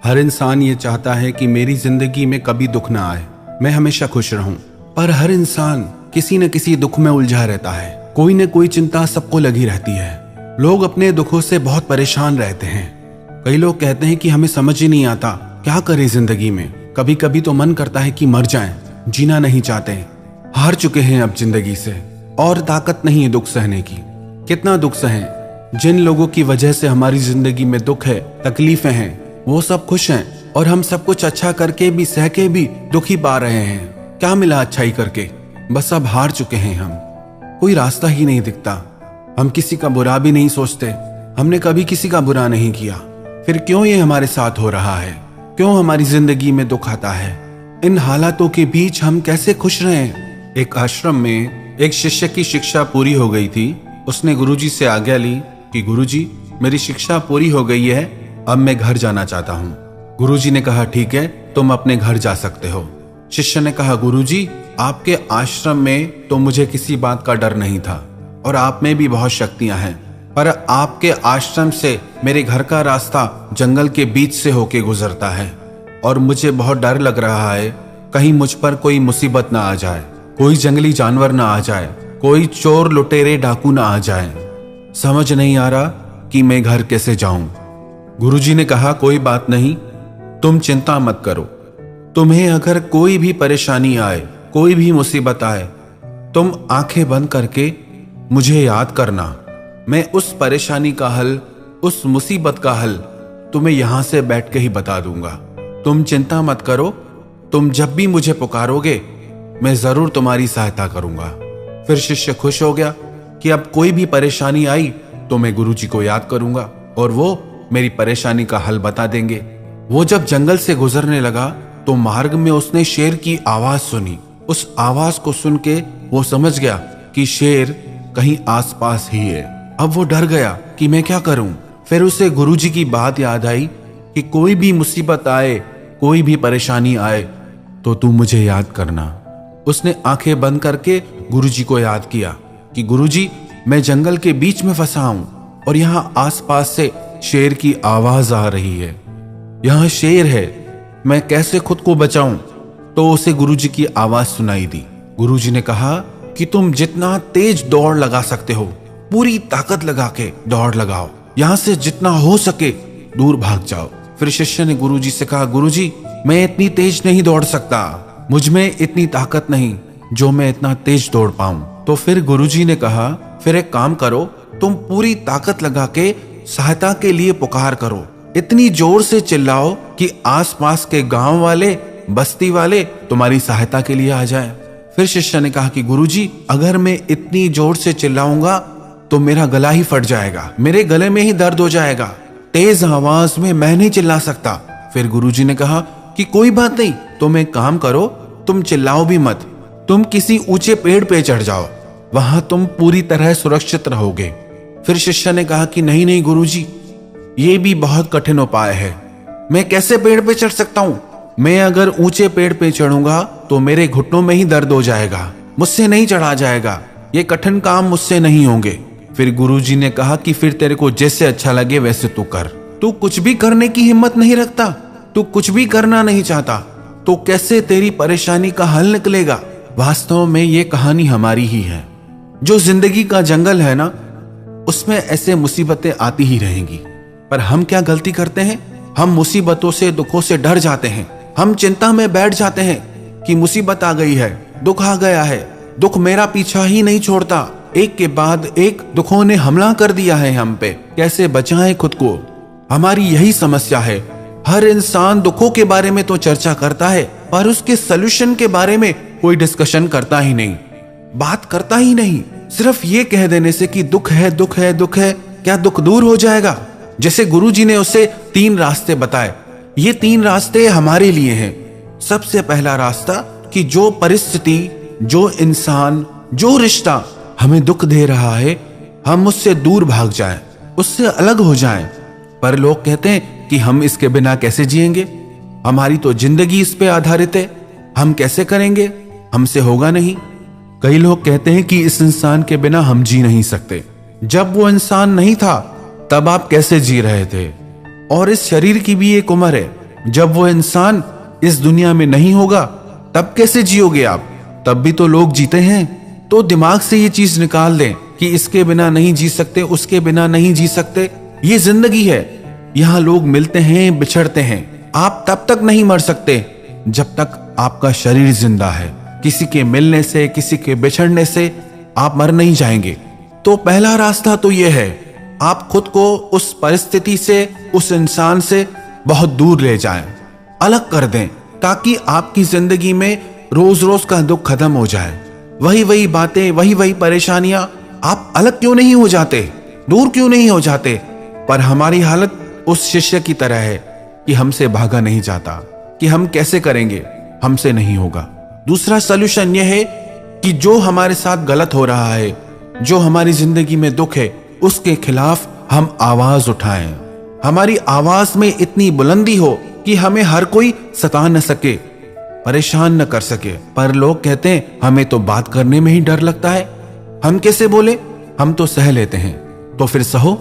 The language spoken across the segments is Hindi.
हर इंसान ये चाहता है कि मेरी जिंदगी में कभी दुख ना आए, मैं हमेशा खुश रहूं। पर हर इंसान किसी न किसी दुख में उलझा रहता है। कोई न कोई चिंता सबको लगी रहती है। लोग अपने दुखों से बहुत परेशान रहते हैं। कई लोग कहते हैं कि हमें समझ ही नहीं आता क्या करें जिंदगी में। कभी कभी तो मन करता है कि मर जाएं, जीना नहीं चाहते। हार चुके हैं अब जिंदगी से और ताकत नहीं है दुख सहने की। कितना दुख सहें। जिन लोगों की वजह से हमारी जिंदगी में दुख है, तकलीफें हैं, वो सब खुश हैं और हम सब कुछ अच्छा करके भी, सह के भी दुखी पा रहे हैं। क्या मिला अच्छाई करके? बस अब हार चुके हैं हम। कोई रास्ता ही नहीं दिखता। हम किसी का बुरा भी नहीं सोचते। हमने कभी किसी का बुरा नहीं किया, फिर क्यों ये हमारे साथ हो रहा है? क्यों हमारी जिंदगी में दुख आता है? इन हालातों के बीच हम कैसे खुश रहें? एक आश्रम में एक शिष्य की शिक्षा पूरी हो गई थी। उसने गुरुजी से आज्ञा ली कि गुरुजी, मेरी शिक्षा पूरी हो गई है, अब मैं घर जाना चाहता हूँ। गुरुजी ने कहा ठीक है, तुम अपने घर जा सकते हो। शिष्य ने कहा गुरुजी, आपके आश्रम में तो मुझे किसी बात का डर नहीं था और आप में भी बहुत शक्तियां हैं, पर आपके आश्रम से मेरे घर का रास्ता जंगल के बीच से होके गुजरता है और मुझे बहुत डर लग रहा है कहीं मुझ पर कोई मुसीबत ना आ जाए, कोई जंगली जानवर ना आ जाए, कोई चोर लुटेरे डाकू ना आ जाए। समझ नहीं आ रहा कि मैं घर कैसे जाऊं। गुरुजी ने कहा कोई बात नहीं, तुम चिंता मत करो। तुम्हें अगर कोई भी परेशानी आए, कोई भी मुसीबत आए, तुम आंखें बंद करके मुझे याद करना। मैं उस परेशानी का हल, उस मुसीबत का हल तुम्हें यहां से बैठ के ही बता दूंगा। तुम चिंता मत करो। तुम जब भी मुझे पुकारोगे मैं जरूर तुम्हारी सहायता करूंगा। फिर शिष्य खुश हो गया कि अब कोई भी परेशानी आई तो मैं गुरुजी को याद करूंगा और वो मेरी परेशानी का हल बता देंगे। वो जब जंगल से गुजरने लगा तो मार्ग में उसने शेर की आवाज सुनी। उस आवाज को सुन के वो समझ गया कि शेर कहीं आसपास ही है। अब वो डर गया कि मैं क्या करूं। फिर उसे गुरुजी की बात याद आई कि कोई भी मुसीबत आए, कोई भी परेशानी आए तो तू मुझे याद करना। उसने आंखें बंद करके गुरुजी को याद किया कि गुरुजी, मैं जंगल के बीच में फंसा हूं और यहाँ आसपास से शेर की आवाज आ रही है। यहाँ शेर है, मैं कैसे खुद को बचाऊं? तो उसे गुरुजी की आवाज सुनाई दी। गुरुजी ने कहा कि तुम जितना तेज दौड़ लगा सकते हो, पूरी ताकत लगा के दौड़ लगाओ। यहाँ से जितना हो सके दूर भाग जाओ। फिर शिष्य ने गुरुजी से कहा गुरुजी, मैं इतनी तेज नहीं दौड़ सकता, मुझ में इतनी ताकत नहीं जो मैं इतना तेज दौड़ पाऊं। तो फिर गुरुजी ने कहा फिर एक काम करो, तुम पूरी ताकत लगा के सहायता के लिए पुकार करो। इतनी जोर से चिल्लाओ कि आसपास के गांव वाले, बस्ती वाले तुम्हारी सहायता के लिए आ जाए। फिर शिष्य ने कहा कि गुरुजी, अगर मैं इतनी जोर से चिल्लाऊंगा तो मेरा गला ही फट जाएगा, मेरे गले में ही दर्द हो जाएगा, तेज आवाज में मैं नहीं चिल्ला सकता। फिर गुरुजी ने कहा कि कोई बात नहीं, तुम एक काम करो, तुम चिल्लाओ भी मत, तुम किसी ऊंचे पेड़ पे चढ़ जाओ, वहां तुम पूरी तरह सुरक्षित रहोगे। फिर शिष्य ने कहा कि नहीं नहीं गुरुजी, ये भी बहुत कठिन उपाय है, मैं कैसे पेड़ पे चढ़ सकता हूँ? मैं अगर ऊंचे पेड़ पे चढ़ूंगा तो मेरे घुटनों में ही दर्द हो जाएगा, मुझसे नहीं चढ़ा जाएगा, ये कठिन काम मुझसे नहीं होंगे। फिर गुरुजी ने कहा कि फिर तेरे को जैसे अच्छा लगे वैसे तू कर। तू कुछ भी करने की हिम्मत नहीं रखता, तू कुछ भी करना नहीं चाहता, तो कैसे तेरी परेशानी का हल निकलेगा? वास्तव में ये कहानी हमारी ही है। जो जिंदगी का जंगल है ना, उसमें ऐसे मुसीबतें आती ही रहेंगी। पर हम क्या गलती करते हैं? हम मुसीबतों से, दुखों से डर जाते हैं। हम चिंता में बैठ जाते हैं कि मुसीबत आ गई है, दुख आ गया है, दुख मेरा पीछा ही नहीं छोड़ता, एक के बाद एक दुखों ने हमला कर दिया है हम पे, कैसे बचाएं खुद को? हमारी यही समस्या है। हर इंसान दुखों के बारे में तो चर्चा करता है पर उसके सॉल्यूशन के बारे में कोई डिस्कशन करता ही नहीं, बात करता ही नहीं। सिर्फ ये कह देने से कि दुख है, दुख है, दुख है, क्या दुख दूर हो जाएगा? जैसे गुरुजी ने उसे 3 रास्ते बताए, ये 3 रास्ते हमारे लिए हैं। सबसे पहला रास्ता कि जो परिस्थिति, जो इंसान, जो रिश्ता हमें दुख दे रहा है, हम उससे दूर भाग जाएं, उससे अलग हो जाएं। पर लोग कहते हैं कि हम इसके बिना कैसे जिएंगे, हमारी तो जिंदगी इस पे आधारित है, हम कैसे करेंगे, हमसे होगा नहीं। कई लोग कहते हैं कि इस इंसान के बिना हम जी नहीं सकते। जब वो इंसान नहीं था तब आप कैसे जी रहे थे? और इस शरीर की भी एक उम्र है, जब वो इंसान इस दुनिया में नहीं होगा तब कैसे जियोगे आप? तब भी तो लोग जीते हैं। तो दिमाग से ये चीज निकाल दें कि इसके बिना नहीं जी सकते, उसके बिना नहीं जी सकते। ये जिंदगी है, यहाँ लोग मिलते हैं, बिछड़ते हैं। आप तब तक नहीं मर सकते जब तक आपका शरीर जिंदा है। किसी के मिलने से, किसी के बिछड़ने से आप मर नहीं जाएंगे। तो पहला रास्ता तो यह है, आप खुद को उस परिस्थिति से, उस इंसान से बहुत दूर ले जाएं, अलग कर दें, ताकि आपकी जिंदगी में रोज रोज का दुख खत्म हो जाए। वही वही बातें, वही वही परेशानियां, आप अलग क्यों नहीं हो जाते, दूर क्यों नहीं हो जाते? पर हमारी हालत उस शिष्य की तरह है कि हमसे भागा नहीं जाता, कि हम कैसे करेंगे, हमसे नहीं होगा। दूसरा सलूशन यह है कि जो हमारे साथ गलत हो रहा है, जो हमारी जिंदगी में दुख है, उसके खिलाफ हम आवाज उठाएं। हमारी आवाज में इतनी बुलंदी हो कि हमें हर कोई सता न सके, परेशान न कर सके। पर लोग कहते हैं हमें तो बात करने में ही डर लगता है, हम कैसे बोले, हम तो सह लेते हैं। तो फिर सहो,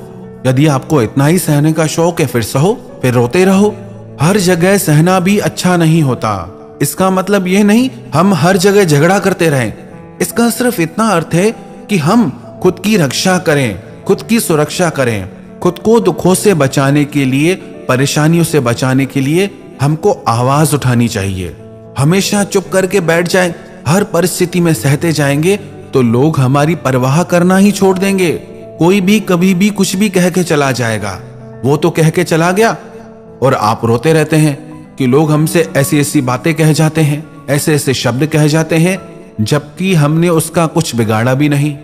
यदि आपको इतना ही सहने का शौक है फिर सहो, फिर रोते रहो। हर जगह सहना भी अच्छा नहीं होता। इसका मतलब यह नहीं हम हर जगह झगड़ा करते रहें। इसका सिर्फ इतना अर्थ है कि हम खुद की रक्षा करें, खुद की सुरक्षा करें। खुद को दुखों से बचाने के लिए, परेशानियों से बचाने के लिए हमको आवाज उठानी चाहिए। हमेशा चुप करके बैठ जाएं, हर परिस्थिति में सहते जाएंगे तो लोग हमारी परवाह करना ही छोड़ देंगे। कोई भी कभी भी कुछ भी कह के चला जाएगा, वो तो कह के चला गया, और आप रोते रहते हैं कि लोग हमसे ऐसी ऐसी बातें कह जाते हैं, ऐसे ऐसे शब्द कह जाते हैं, जबकि हमने उसका कुछ बिगाड़ा भी नहीं।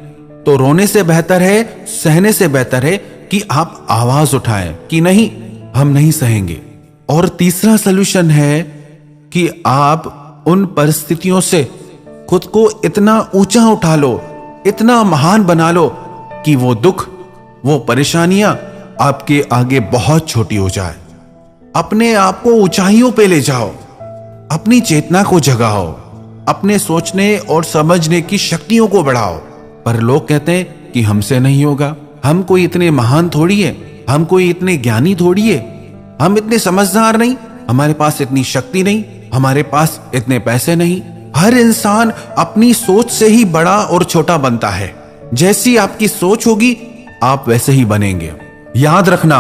तो रोने से बेहतर है, सहने से बेहतर है कि आप आवाज उठाएं कि नहीं, हम नहीं सहेंगे। और तीसरा सलूशन है कि आप उन परिस्थितियों से खुद को इतना ऊंचा उठा लो, इतना महान बना लो कि वो दुख, वो परेशानियां आपके आगे बहुत छोटी हो जाए। अपने आप को ऊंचाइयों पे ले जाओ, अपनी चेतना को जगाओ, अपने सोचने और समझने की शक्तियों को बढ़ाओ। पर लोग कहते हैं कि हमसे नहीं होगा, हम कोई इतने महान थोड़ी है, हम कोई इतने ज्ञानी थोड़ी है, हम इतने समझदार नहीं, हमारे पास इतनी शक्ति नहीं, हमारे पास इतने पैसे नहीं। हर इंसान अपनी सोच से ही बड़ा और छोटा बनता है। जैसी आपकी सोच होगी आप वैसे ही बनेंगे। याद रखना,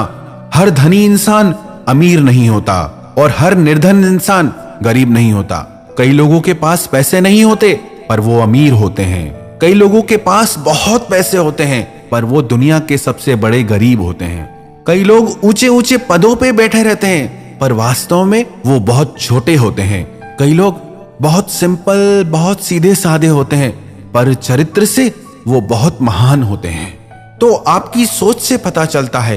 हर धनी इंसान अमीर नहीं होता और हर निर्धन इंसान गरीब नहीं होता। कई लोगों के पास पैसे नहीं होते पर वो अमीर होते हैं। कई लोगों के पास बहुत पैसे होते हैं पर वो दुनिया के सबसे बड़े गरीब होते हैं। कई लोग ऊंचे ऊंचे पदों पे बैठे रहते हैं पर वास्तव में वो बहुत छोटे होते हैं। कई लोग बहुत सिंपल, बहुत सीधे साधे होते हैं पर चरित्र से वो बहुत महान होते हैं। तो आपकी सोच से पता चलता है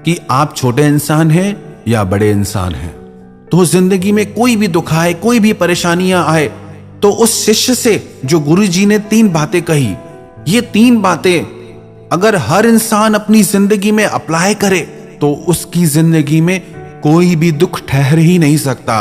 कि आप छोटे इंसान हैं या बड़े इंसान हैं। तो जिंदगी में कोई भी दुख आए, कोई भी परेशानियां आए, तो उस शिष्य से जो गुरुजी ने 3 बातें कही, ये 3 बातें अगर हर इंसान अपनी जिंदगी में अप्लाई करे तो उसकी जिंदगी में कोई भी दुख ठहर ही नहीं सकता।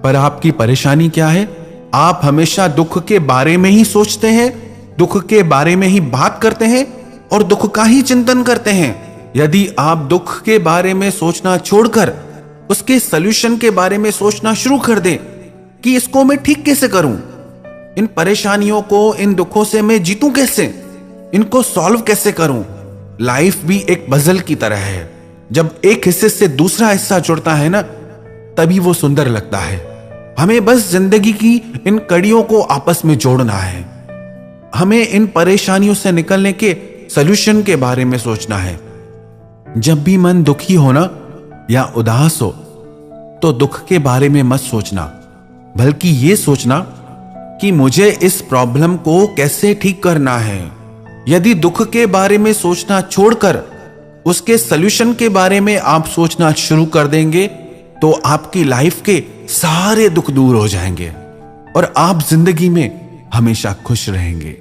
पर आपकी परेशानी क्या है? आप हमेशा दुख के बारे में ही सोचते हैं, दुख के बारे में ही बात करते हैं और दुख का ही चिंतन करते हैं। यदि आप दुख के बारे में सोचना छोड़कर उसके सॉल्यूशन के बारे में सोचना शुरू कर दें कि इसको मैं ठीक कैसे करूं, इन परेशानियों को, इन दुखों से मैं जीतूं कैसे, इनको सॉल्व कैसे करूं। लाइफ भी एक पजल की तरह है, जब एक हिस्से से दूसरा हिस्सा जुड़ता है ना, तभी वो सुंदर लगता है। हमें बस जिंदगी की इन कड़ियों को आपस में जोड़ना है। हमें इन परेशानियों से निकलने के सॉल्यूशन के बारे में सोचना है। जब भी मन दुखी हो ना या उदास हो तो दुख के बारे में मत सोचना, बल्कि ये सोचना कि मुझे इस प्रॉब्लम को कैसे ठीक करना है। यदि दुख के बारे में सोचना छोड़कर उसके सॉल्यूशन के बारे में आप सोचना शुरू कर देंगे तो आपकी लाइफ के सारे दुख दूर हो जाएंगे और आप जिंदगी में हमेशा खुश रहेंगे।